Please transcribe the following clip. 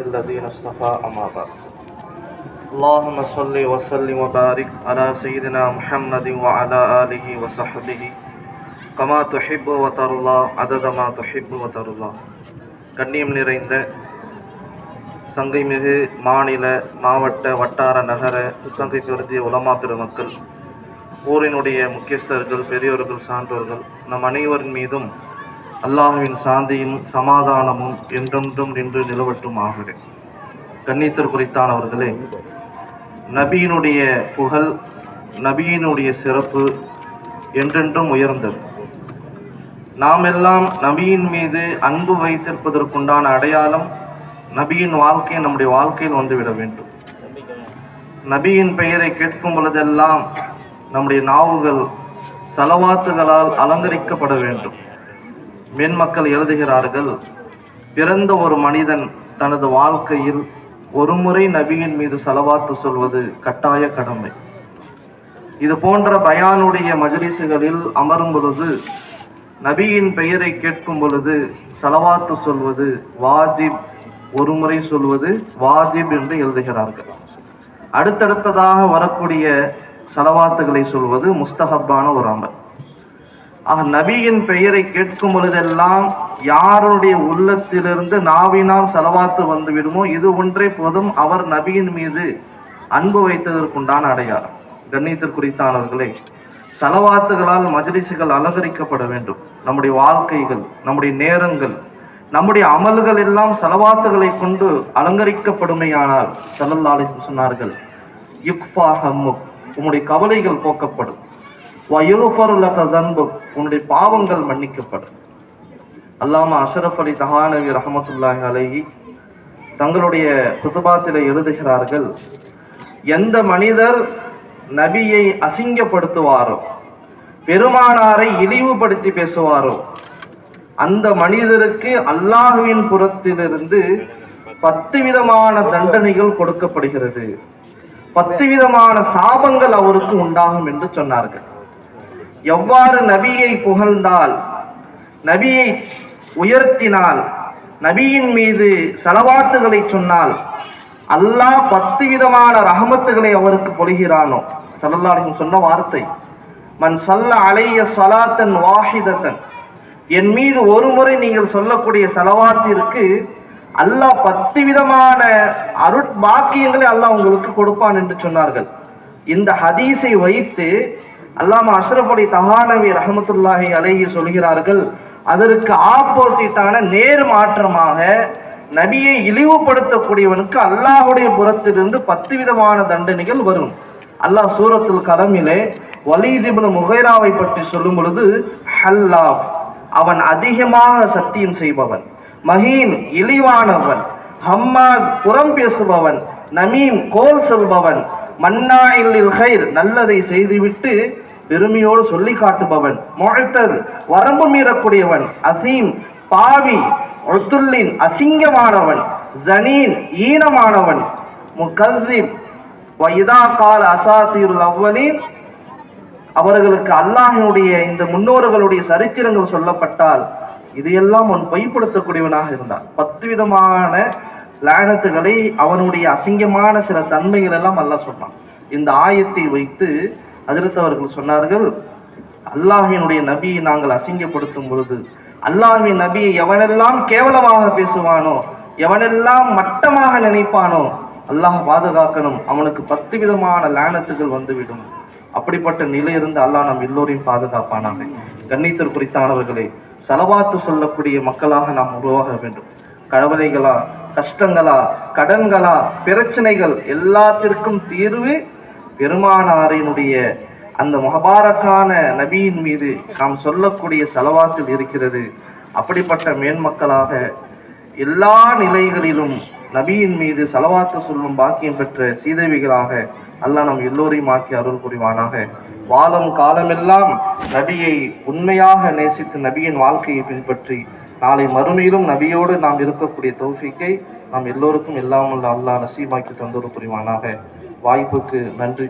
الذين اصطفى أما بعد. اللهم صل وسلم وبارك على سيدنا محمد وعلى آله وصحبه كما تحب وترضى عدد ما تحب وترضى. கண்ணியம் நிறைந்த சங்கைமிகு மாநில மாவட்ட வட்டார நகர சங்கை கருதிய உலமா பெருமக்கள், ஊரினுடைய முக்கியஸ்தர்கள், பெரியோர்கள், சான்றோர்கள், நம் அனைவரின் மீதும் அல்லாஹுவின் சாந்தியும் சமாதானமும் என்றென்றும் நின்று நிலவட்டும் ஆகுது. கண்ணியத்திற்குரித்தானவர்களே, நபியினுடைய புகழ், நபியினுடைய சிறப்பு என்றென்றும் உயர்ந்தது. நாம் எல்லாம் நபியின் மீது அன்பு வைத்திருப்பதற்குண்டான அடையாளம் நபியின் வாழ்க்கை நம்முடைய வாழ்க்கையில் வந்துவிட வேண்டும். நபியின் பெயரை கேட்கும் பொழுதெல்லாம் நம்முடைய நாவுகள் சலவாத்துகளால் அலங்கரிக்கப்பட வேண்டும். மேன்மக்கள் எழுதுகிறார்கள், பிறந்த ஒரு மனிதன் தனது வாழ்க்கையில் ஒரு முறை நபியின் மீது சலவாத்து சொல்வது கட்டாய கடமை. இது போன்ற பயானுடைய மஜ்லிஸுகளில் அமரும் பொழுது நபியின் பெயரை கேட்கும் பொழுது சலவாத்து சொல்வது வாஜிப், ஒரு முறை சொல்வது வாஜிப் என்று எழுதுகிறார்கள். அடுத்தடுத்ததாக வரக்கூடிய சலவாத்துகளை சொல்வது முஸ்தஹப்பான ஒரு அமல். ஆக நபியின் பெயரை கேட்கும் பொழுதெல்லாம் யாருடைய உள்ளத்திலிருந்து நாவினால் சலவாத்து வந்து விடுமோ இது ஒன்றே போதும் அவர் நபியின் மீது அன்பு வைத்ததற்குண்டான அடையாளம். கண்ணியத்திற்குரித்தானவர்களே, சலவாத்துகளால் மஜ்லிஸுகள் அலங்கரிக்கப்பட வேண்டும். நம்முடைய வாழ்க்கைகள், நம்முடைய நேரங்கள், நம்முடைய அமல்கள் எல்லாம் சலவாத்துகளை கொண்டு அலங்கரிக்கப்படுமையானால் ஸல்லல்லாஹு அலைஹி வஸல்லம் சொன்னார்கள், யுக்ஃபா ஹம்முக், உன்னுடைய கவலைகள் போக்கப்படும், வயுஃபரு லக தன்புக், உன்னுடைய பாவங்கள் மன்னிக்கப்படும். அல்லாமா அஷ்ரஃப் அலி தஹானவி ரஹ்மத்துல்லாஹி அலைஹி தங்களுடைய குதுபாத்திலே எழுதுகிறார்கள், எந்த மனிதர் நபியை அசிங்கப்படுத்துவாரோ, பெருமானாரை இழிவுபடுத்தி பேசுவாரோ, அந்த மனிதருக்கு அல்லாஹுவின் புறத்திலிருந்து 10 விதமான தண்டனைகள் கொடுக்கப்படுகிறது, 10 விதமான சாபங்கள் அவருக்கு உண்டாகும் என்று சொன்னார்கள். எவ்வாறு நபியை புகழ்ந்தால், நபியை உயர்த்தினால், நபியின் மீது சலவாத்துகளை சொன்னால் அல்லாஹ் 10 விதமான ரஹமத்துகளை அவருக்கு பொழிகிறானோ, ஸல்லல்லாஹு அலைஹி வஸல்லம் சொன்ன வார்த்தை, மன் ஸல்ல அலைய ஸலாத்தன் வாஹிதத்தன், என் மீது ஒரு முறை நீங்கள் சொல்லக்கூடிய சலவாத்திற்கு அல்லாஹ் 10 விதமான அருட்பாக்கியங்களை அல்லாஹ் உங்களுக்கு கொடுப்பான் என்று சொன்னார்கள். இந்த ஹதீஸை வைத்து அல்லாமா அஷ்ரஃப் அலி தஹானவி ரஹ்மத்துல்லாஹி அலைஹி சொல்கிறார்கள், அதற்கு ஆப்போசிட்டான நேர் மாற்றமாக நபியை இழிவுபடுத்தக்கூடியவனுக்கு அல்லாஹுடைய புறத்திலிருந்து 10 விதமான தண்டனைகள் வரும். அல்லாஹ் சூரத்துல் கலமிலே வலீத் இப்னு முகைராவை பற்றி சொல்லும் பொழுது, ஹல்லாஃப், அவன் அதிகமாக சத்தியம் செய்பவன், மஹீன் இழிவானவன், ஹம்மாஸ் புறம் பேசுபவன், நமீம் கோல் சொல்பவன், மன்னாஇல் கைர் நல்லதை செய்துவிட்டு பெருமையோடு சொல்லி காட்டுபவன், முஅத்தர் வரம்பு மீறக்கூடியவன், அசீம் பாவி, உத்துல்லின் அசிங்கமானவன், ஜனீன் ஈனமானவன், முகஸ்ஸிப் வஇதா கால அசாதீருல் அவ்வலீன், அவர்களுக்கு அல்லாஹ்வினுடைய இந்த முன்னோர்களுடைய சரித்திரங்கள் சொல்லப்பட்டால் இதையெல்லாம் அவன் பொய்ப்படுத்தக்கூடியவனாக இருந்தான். 10 விதமான லானத்துகளை, அவனுடைய அசிங்கமான சில தன்மைகள் எல்லாம் அல்லாஹ் சொன்னான். இந்த ஆயத்தை வைத்து ஹஜ்ரத் அவர்கள் சொன்னார்கள், அல்லாஹ்வினுடைய நபியை நாங்கள் அசிங்கப்படுத்தும் பொழுது, அல்லாஹ்வின் நபியை எவனெல்லாம் கேவலமாக பேசுவானோ, எவனெல்லாம் மட்டமாக நினைப்பானோ, அல்லாஹ் பாதுகாக்கணும், அவனுக்கு 10 விதமான லானத்துகள் வந்துவிடும். அப்படிப்பட்ட நிலையிலிருந்து அல்லாஹ் நம் எல்லோரையும் பாதுகாப்பானாக. கண்ணியத்திற்குரித்தானவர்களே, சலவாத்து சொல்லக்கூடிய மக்களாக நாம் உருவாக வேண்டும். கவலைகளா, கஷ்டங்களா, கடன்களா, பிரச்சனைகள் எல்லாத்திற்கும் தீர்வு பெருமானாரினுடைய அந்த முபாரக்கான நபியின் மீது நாம் சொல்லக்கூடிய சலவாத்தில் இருக்கிறது. அப்படிப்பட்ட மேன்மக்களாக எல்லா நிலைகளிலும் நபியின் மீது சலவாத்து சொல்லும் பாக்கியம் பெற்ற சீதேவிகளாக அல்லாஹ் நம் எல்லோரையும் ஆக்கி அருள் புரிவானாக. வாழும் காலமெல்லாம் நபியை உண்மையாக நேசித்து நபியின் வாழ்க்கையை பின்பற்றி நாளை மறுமையிலும் நபியோடு நாம் இருக்கக்கூடிய தௌஃபீக்கை நாம் எல்லோருக்கும் எல்லாம் அல்லாஹ் நசீபாக்கி தந்தொரு புரிவானாக. வாய்ப்புக்கு நன்றி.